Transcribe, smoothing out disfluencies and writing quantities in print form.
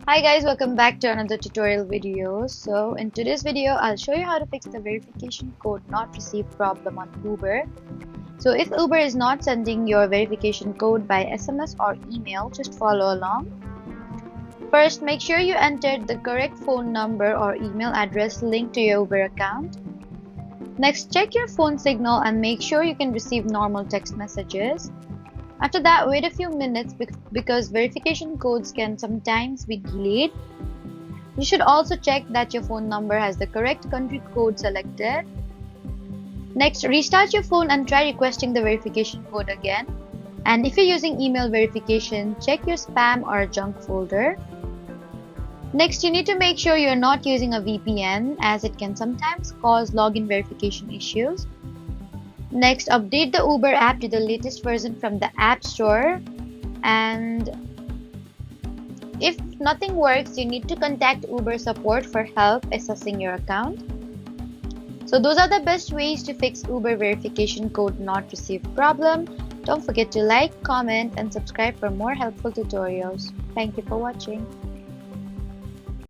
Hi guys, welcome back to another tutorial video. So in today's video, I'll show you how to fix the verification code not received problem on Uber. So if Uber is not sending your verification code by SMS or email, just follow along. First, make sure you entered the correct phone number or email address linked to your Uber account. Next, check your phone signal and make sure you can receive normal text messages. After that, wait a few minutes because verification codes can sometimes be delayed. You should also check that your phone number has the correct country code selected. Next, restart your phone and try requesting the verification code again. And if you're using email verification, check your spam or junk folder. Next, you need to make sure you're not using a VPN as it can sometimes cause login verification issues. Next, update the Uber app to the latest version from the App Store. And if nothing works, you need to contact Uber support for help assessing your account. So those are the best ways to fix Uber verification code not received problem. Don't forget to like, comment, and subscribe for more helpful tutorials. Thank you for watching.